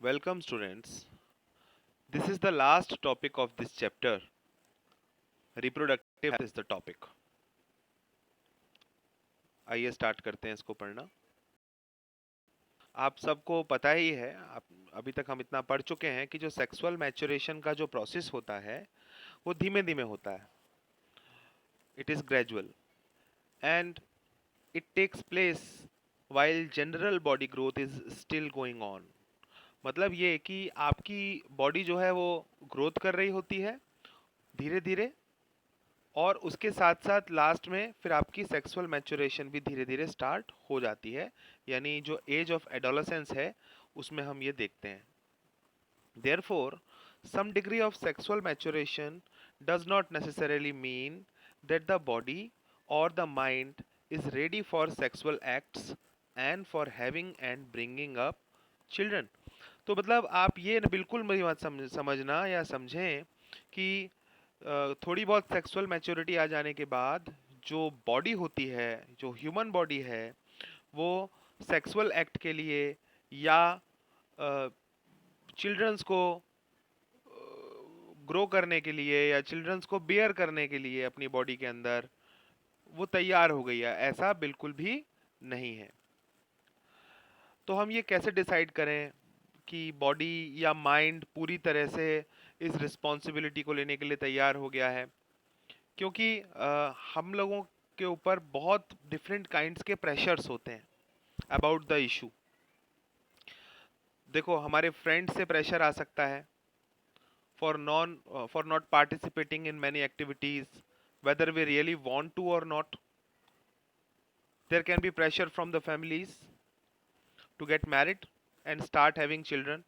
Welcome, students. This is the last topic of this chapter. Reproductive health is the topic. आइए start करते हैं इसको पढ़ना। आप सबको पता ही है, अभी तक हम इतना पढ़ चुके हैं कि जो सेक्सुअल मैच्योरेशन का जो प्रोसेस होता है वो धीमे धीमे होता है. It is gradual and it takes place while general body growth is still going on. मतलब ये कि आपकी बॉडी जो है वो ग्रोथ कर रही होती है धीरे धीरे, और उसके साथ साथ लास्ट में फिर आपकी सेक्सुअल मैच्योरेशन भी धीरे धीरे स्टार्ट हो जाती है. यानी जो एज ऑफ एडोलेसेंस है उसमें हम ये देखते हैं. Therefore, some degree of sexual maturation does not necessarily mean that the body or the mind is ready for sexual acts and for having and bringing up children. तो मतलब आप ये बिल्कुल मेरी बात समझना या समझें कि थोड़ी बहुत सेक्सुअल मैच्योरिटी आ जाने के बाद जो बॉडी होती है, जो ह्यूमन बॉडी है, वो सेक्सुअल एक्ट के लिए या चिल्ड्रंस को ग्रो करने के लिए या चिल्ड्रंस को बियर करने के लिए अपनी बॉडी के अंदर वो तैयार हो गई है, ऐसा बिल्कुल भी नहीं है. तो हम ये कैसे डिसाइड करें कि बॉडी या माइंड पूरी तरह से इस रिस्पॉन्सिबिलिटी को लेने के लिए तैयार हो गया है? क्योंकि हम लोगों के ऊपर बहुत डिफरेंट काइंड्स के प्रेशर्स होते हैं अबाउट द इशू. देखो, हमारे फ्रेंड से प्रेशर आ सकता है for not participating in many activities, whether we really want to or not. There can be pressure from the families to get married and start having children.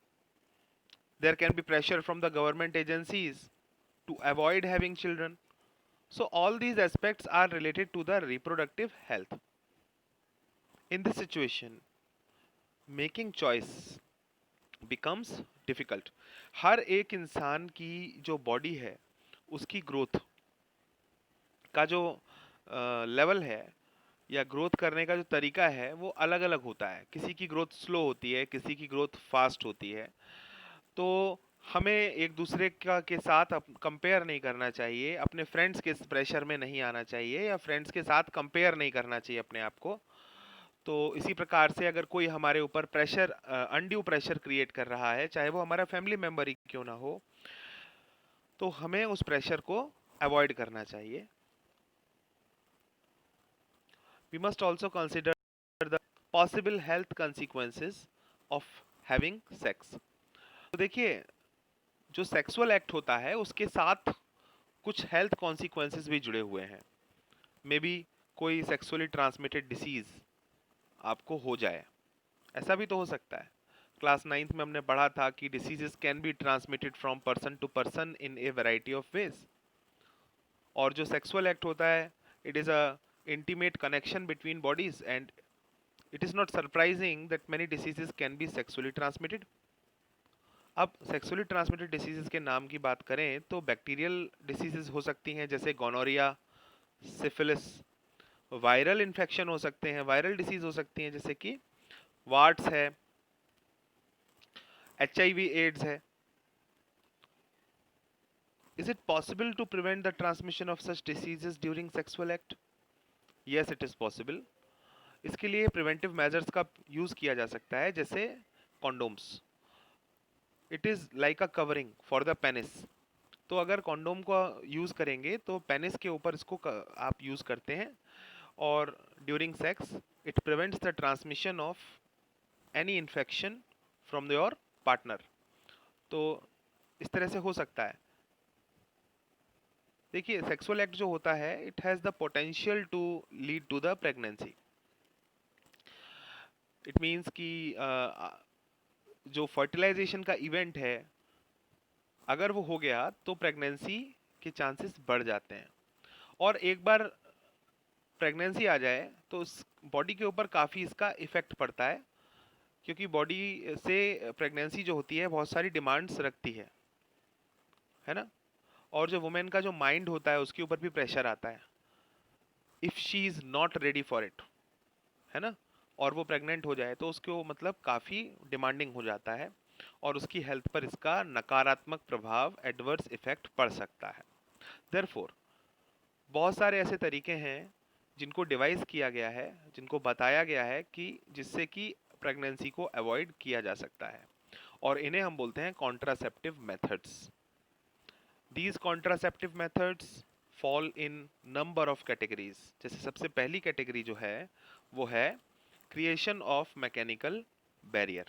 There can be pressure from the government agencies to avoid having children. So all these aspects are related to the reproductive health. In this situation, making choice becomes difficult. हर एक इंसान की जो body है उसकी growth का जो level है या ग्रोथ करने का जो तरीका है वो अलग अलग होता है. किसी की ग्रोथ स्लो होती है, किसी की ग्रोथ फास्ट होती है. तो हमें एक दूसरे का के साथ कंपेयर नहीं करना चाहिए, अपने फ्रेंड्स के प्रेशर में नहीं आना चाहिए या फ्रेंड्स के साथ कंपेयर नहीं करना चाहिए अपने आप को. तो इसी प्रकार से अगर कोई हमारे ऊपर प्रेशर, अनड्यू प्रेशर क्रिएट कर रहा है, चाहे वो हमारा फैमिली मेम्बर ही क्यों ना हो, तो हमें उस प्रेशर को अवॉइड करना चाहिए. We must also consider the possible health consequences of having sex. तो देखिए, जो सेक्सुअल एक्ट होता है उसके साथ कुछ हेल्थ कॉन्सिक्वेंसेस भी जुड़े हुए हैं. मे बी कोई सेक्सुअली ट्रांसमिटेड डिसीज आपको हो जाए, ऐसा भी तो हो सकता है. क्लास 9th में हमने पढ़ा था कि diseases can be transmitted from person to person in a variety of ways. और जो सेक्सुअल एक्ट होता है, it is a intimate connection between bodies, and it is not surprising that many diseases can be sexually transmitted. अब sexually transmitted diseases के नाम की बात करें तो बैक्टीरियल डिसीजेस हो सकती हैं जैसे गोनोरिया, सिफिलिस. वायरल इन्फेक्शन हो सकते हैं, वायरल डिसीज हो सकती हैं जैसे कि वार्ट्स है, HIV एड्स है. Is it possible to prevent the transmission of such diseases during sexual act? Yes, it is possible. इसके लिए प्रिवेंटिव मेजर्स का यूज किया जा सकता है, जैसे condoms. It is like a covering for the penis. तो अगर कॉन्डोम को यूज करेंगे तो पेनिस के ऊपर इसको आप यूज करते हैं, और during sex it prevents the transmission of any infection from your partner. तो इस तरह से हो सकता है. देखिए, सेक्सुअल एक्ट जो होता है it has the potential to lead to the pregnancy. It means कि जो फर्टिलाइजेशन का इवेंट है, अगर वो हो गया तो प्रेगनेंसी के चांसेस बढ़ जाते हैं. और एक बार प्रेगनेंसी आ जाए तो बॉडी के ऊपर काफ़ी इसका इफेक्ट पड़ता है, क्योंकि बॉडी से प्रेगनेंसी जो होती है बहुत सारी डिमांड्स रखती है ना. और जो वुमेन का जो माइंड होता है उसके ऊपर भी प्रेशर आता है if she is not ready for it, है ना. और वो प्रेग्नेंट हो जाए तो उसको मतलब काफ़ी डिमांडिंग हो जाता है. और उसकी हेल्थ पर इसका नकारात्मक प्रभाव, एडवर्स इफेक्ट पड़ सकता है। देयरफॉर बहुत सारे ऐसे तरीके हैं जिनको डिवाइस किया गया है, जिनको बताया गया है कि जिससे कि प्रेगनेंसी को अवॉइड किया जा सकता है, और इन्हें हम बोलते हैं contraceptive methods. These contraceptive methods fall in number of categories। जैसे सबसे पहली कैटेगरी जो है वो है creation of mechanical barrier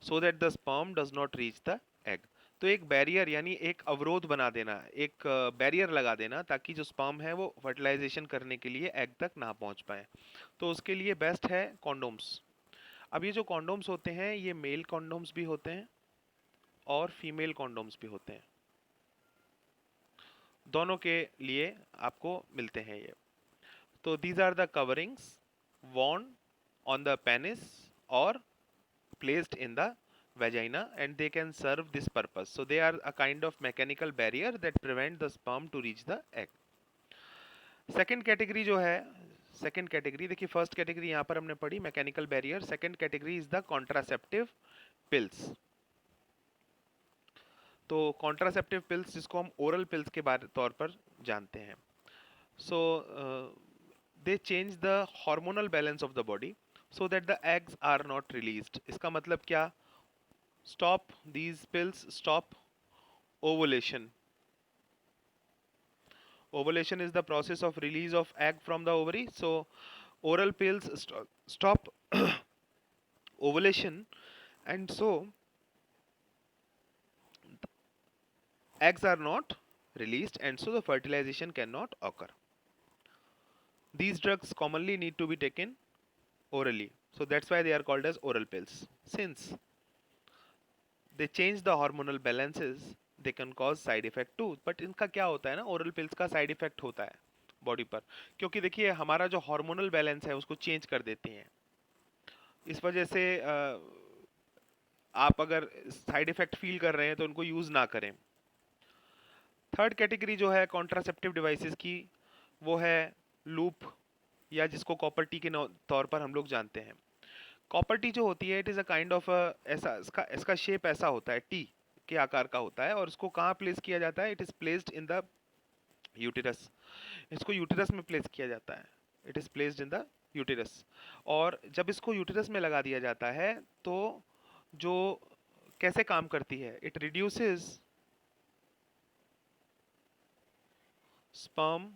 so that the sperm does not reach the egg। तो एक बैरियर यानी एक अवरोध बना देना, एक बैरियर लगा देना ताकि जो स्पर्म है वो फर्टिलाइजेशन करने के लिए एग तक ना पहुंच पाए। तो उसके लिए बेस्ट है कॉन्डोम्स। अब ये जो कॉन्डोम्स होते हैं ये मेल कॉन्डोम्स भी होते हैं और फीमेल कॉन्डोम्स भी होते हैं, दोनों के लिए आपको मिलते हैं ये। तो these are the coverings worn on the penis or placed in the vagina and they can serve this purpose। So they are a kind of mechanical barrier that prevent the sperm to reach the egg। Second category जो है, second category देखिए, first category यहाँ पर हमने पढ़ी mechanical barrier, second category is the contraceptive pills. तो contraceptive pills जिसको हम ओरल पिल्स के बारे तौर पर जानते हैं। So they change the hormonal balance of the body so that the eggs are not released। इसका मतलब क्या? Stop these pills, stop ovulation। Ovulation is the process of release of egg from the ovary। So oral pills stop ovulation, and so eggs are not released, and so the fertilization cannot occur। These drugs commonly need to be taken orally, so that's why they are called as oral pills। Since they change the hormonal balances, they can cause side effect too। but इनका क्या होता है ना, oral pills का side effect होता है body पर, क्योंकि देखिए हमारा जो हार्मोनल बैलेंस है उसको चेंज कर देती हैं। इस वजह से आप अगर साइड इफेक्ट फील कर रहे हैं तो उनको यूज ना करें। थर्ड कैटेगरी जो है कॉन्ट्रासेप्टिव डिवाइसेस की, वो है लूप, या जिसको कॉपर टी के तौर पर हम लोग जानते हैं। कॉपर टी जो होती है it is a kind of ऐसा, इसका शेप ऐसा होता है, टी के आकार का होता है, और इसको कहाँ प्लेस किया जाता है? It is placed in the uterus. इसको यूटेरस में प्लेस किया जाता है, it is placed in the uterus. और जब इसको यूटेरस में लगा दिया जाता है तो जो कैसे काम करती है, it reduces sperm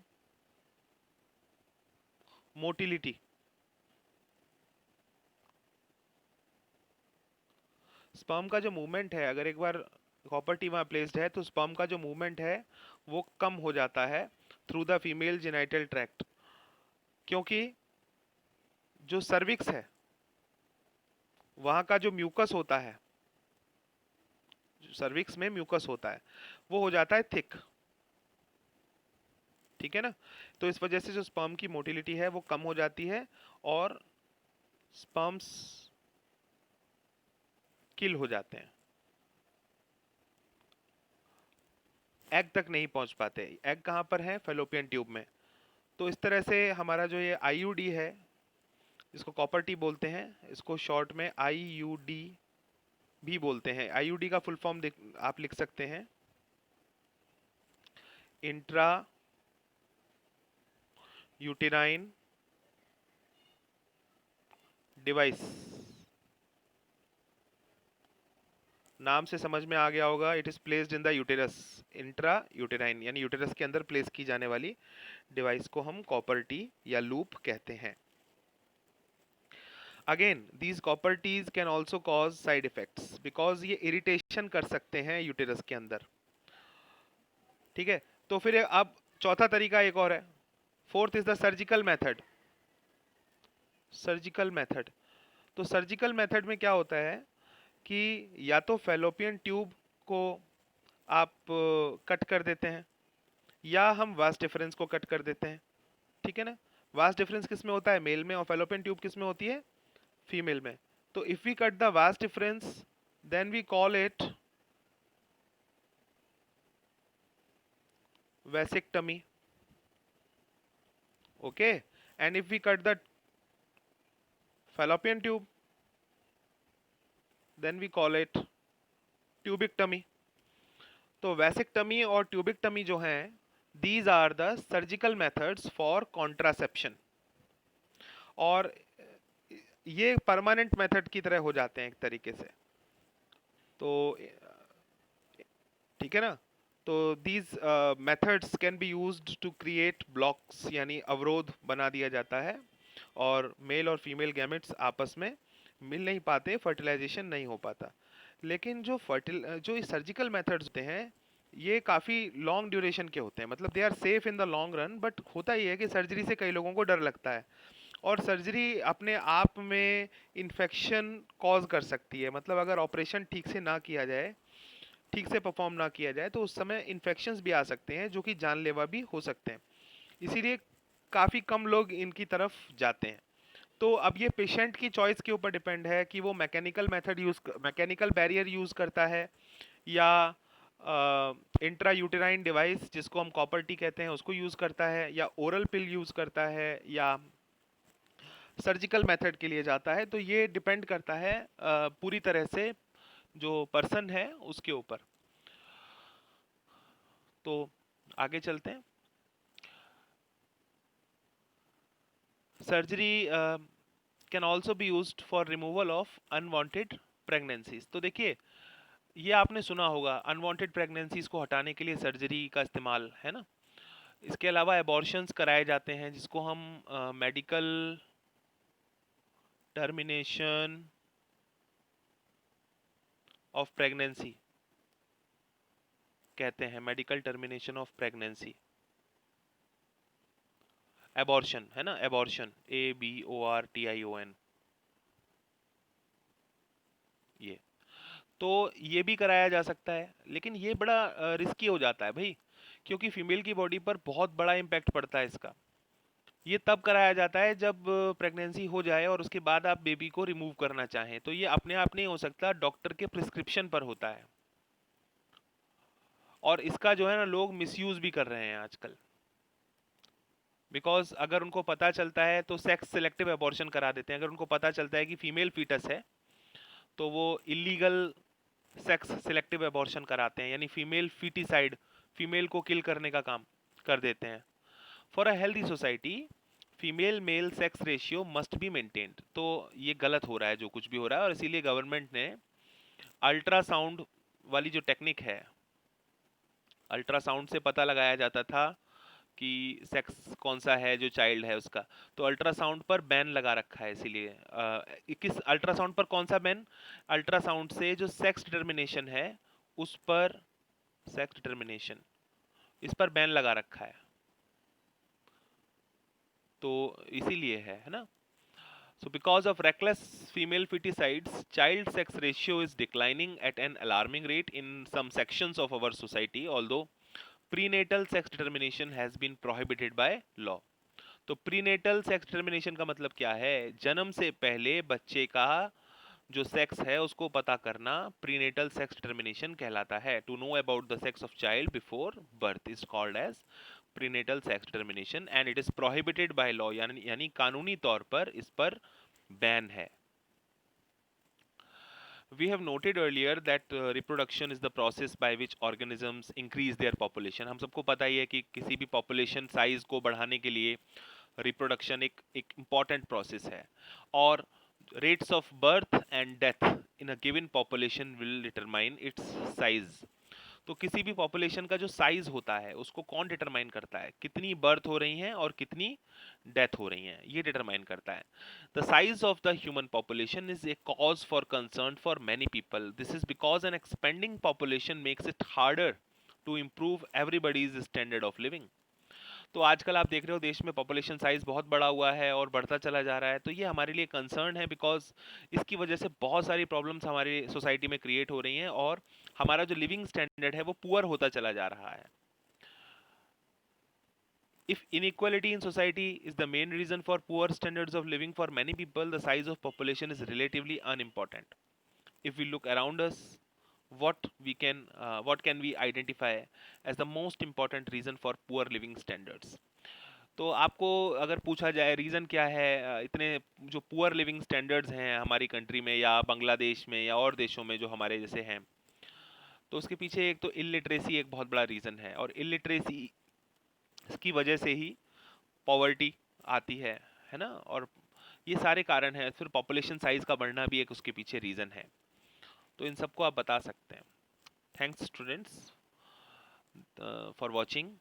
motility. Sperm का जो मूवमेंट है, अगर एक बार कॉपर टी वहाँ प्लेस्ड है तो स्पर्म का जो मूवमेंट है वो कम हो जाता है through the female genital tract, क्योंकि जो सर्विक्स है वहाँ का जो म्यूकस होता है, जो सर्विक्स में म्यूकस होता है वो हो जाता है थिक। ठीक है ना? तो इस वजह से जो स्पर्म की मोटिलिटी है वो कम हो जाती है और स्पर्म्स किल हो जाते हैं, एग तक नहीं पहुंच पाते। एग कहाँ पर है? फेलोपियन ट्यूब में। तो इस तरह से हमारा जो ये आईयूडी है, जिसको कॉपर टी बोलते हैं, इसको शॉर्ट में आईयूडी भी बोलते हैं। आईयूडी का फुल फॉर्म आप लिख सकते हैं, इंट्रा यूटेराइन डिवाइस। नाम से समझ में आ गया होगा, it is placed in the uterus. Intra uterine यानी यूटेरस के अंदर प्लेस की जाने वाली डिवाइस को हम कॉपर टी या लूप कहते हैं। Again these copper Ts can also cause side effects because ये इरिटेशन कर सकते हैं यूटेरस के अंदर। ठीक है, तो फिर अब चौथा तरीका एक और है, fourth is the surgical method. Surgical method, तो सर्जिकल मेथड में क्या होता है कि या तो फेलोपियन ट्यूब को आप कट कर देते हैं, या हम वास डिफरेंस को कट कर देते हैं। ठीक है ना? वास डिफरेंस किस में होता है? मेल में। और फेलोपियन ट्यूब किस में होती है? फीमेल में। तो if we cut the vas deferens then we call it vasectomy. Okay, and if we cut the fallopian tube then we call it tubectomy. तो वैसेक्टमी और ट्यूबिक्टमी जो हैं, these are the surgical methods for contraception, और ये permanent method की तरह हो जाते हैं एक तरीके से। तो ठीक है ना। तो these methods can be used to create blocks, यानी अवरोध बना दिया जाता है, और मेल और फीमेल गैमेट्स आपस में मिल नहीं पाते, फर्टिलाइजेशन नहीं हो पाता। लेकिन जो सर्जिकल मेथड्स होते हैं, ये काफ़ी लॉन्ग ड्यूरेशन के होते हैं, मतलब they are safe in the long run, but होता ही है कि सर्जरी से कई लोगों को डर लगता है, और सर्जरी अपने आप में इन्फेक्शन कॉज कर सकती है। मतलब अगर ऑपरेशन ठीक से ना किया जाए, ठीक से परफॉर्म ना किया जाए, तो उस समय इन्फेक्शंस भी आ सकते हैं जो कि जानलेवा भी हो सकते हैं। इसीलिए काफ़ी कम लोग इनकी तरफ जाते हैं। तो अब ये पेशेंट की चॉइस के ऊपर डिपेंड है कि वो मैकेनिकल बैरियर यूज़ करता है, या इंट्रा यूटेराइन डिवाइस जिसको हम कॉपर टी कहते हैं उसको यूज़ करता है, या ओरल पिल यूज़ करता है, या सर्जिकल मेथड के लिए जाता है। तो ये डिपेंड करता है पूरी तरह से जो पर्सन है उसके ऊपर। तो आगे चलते हैं। Surgery can also be used for removal of unwanted pregnancies. तो देखिए, ये आपने सुना होगा, अनवांटेड प्रेगनेंसीज को हटाने के लिए सर्जरी का इस्तेमाल, है ना। इसके अलावा एबॉर्शंस कराए जाते हैं, जिसको हम मेडिकल टर्मिनेशन ऑफ प्रेगनेंसी कहते हैं, medical termination of pregnancy, abortion, है ना, एबॉर्शन, ABORTION। ये तो ये भी कराया जा सकता है, लेकिन ये बड़ा रिस्की हो जाता है भाई, क्योंकि फीमेल की बॉडी पर बहुत बड़ा इम्पैक्ट पड़ता है इसका। ये तब कराया जाता है जब प्रेगनेंसी हो जाए और उसके बाद आप बेबी को रिमूव करना चाहें, तो ये अपने आप नहीं हो सकता, डॉक्टर के प्रिस्क्रिप्शन पर होता है। और इसका जो है ना, लोग मिसयूज भी कर रहे हैं आजकल, बिकॉज अगर उनको पता चलता है तो सेक्स सिलेक्टिव एबॉर्शन करा देते हैं। अगर उनको पता चलता है कि फीमेल फीटस है, तो वो इलीगल सेक्स सिलेक्टिव एबॉर्शन कराते हैं, यानी फीमेल फीटिसाइड, फीमेल को किल करने का काम कर देते हैं। For a healthy society, female male sex ratio must be maintained. तो ये गलत हो रहा है जो कुछ भी हो रहा है, और इसीलिए गवर्नमेंट ने अल्ट्रासाउंड वाली जो टेक्निक है, अल्ट्रासाउंड से पता लगाया जाता था कि सेक्स कौन सा है जो चाइल्ड है उसका, तो अल्ट्रासाउंड पर बैन लगा रखा है। इसीलिए किस अल्ट्रासाउंड पर कौन सा बैन? अल्ट्रासाउंड से जो सेक्स डिटर्मिनेशन है उस पर, सेक्स डिटर्मिनेशन, इस पर बैन लगा रखा है। तो इसीलिए है ना। So because of reckless female feticides, child sex ratio is declining at an alarming rate in some sections of our society, although prenatal sex determination has been prohibited by law. तो prenatal sex determination का मतलब क्या है? जन्म से पहले बच्चे का जो सेक्स है उसको पता करना प्रीनेटल सेक्स डिटर्मिनेशन कहलाता है। To know about the sex of child before birth is called as prenatal sex determination, and it is prohibited by law, यानी कानूनी तौर पर इस पर बैन है। We have noted earlier that reproduction is the process by which organisms increase their population. हम सबको पता ही है कि किसी भी population size को बढ़ाने के लिए reproduction एक important process है, और rates of birth and death in a given population will determine its size. तो किसी भी पॉपुलेशन का जो साइज होता है उसको कौन डिटरमाइन करता है? कितनी बर्थ हो रही हैं और कितनी डेथ हो रही हैं, ये डिटरमाइन करता है। The size of the human population is a cause for concern for many people. This is because an expanding population makes it harder to improve everybody's standard of living. तो आजकल आप देख रहे हो देश में पॉपुलेशन साइज बहुत बड़ा हुआ है और बढ़ता चला जा रहा है, तो ये हमारे लिए कंसर्न है, बिकॉज इसकी वजह से बहुत सारी प्रॉब्लम्स हमारी सोसाइटी में क्रिएट हो रही हैं, और हमारा जो लिविंग स्टैंडर्ड है वो पुअर होता चला जा रहा है। If inequality in society is the main reason for poor standards of living for many people, the size of population is relatively unimportant. If we look around us, what can we identify as the most important reason for poor living standards? तो आपको अगर पूछा जाए reason क्या है, इतने जो poor leaving standards हैं हमारी कंट्री में या बांग्लादेश में या और देशों में जो हमारे जैसे हैं, तो उसके पीछे एक तो इलिटरेसी एक बहुत बड़ा रीज़न है, और इलिटरेसी की वजह से ही पॉवर्टी आती है ना। और ये सारे कारण हैं, फिर पॉपुलेशन साइज का बढ़ना भी एक उसके पीछे रीज़न है। तो इन सबको आप बता सकते हैं। Thanks students for watching.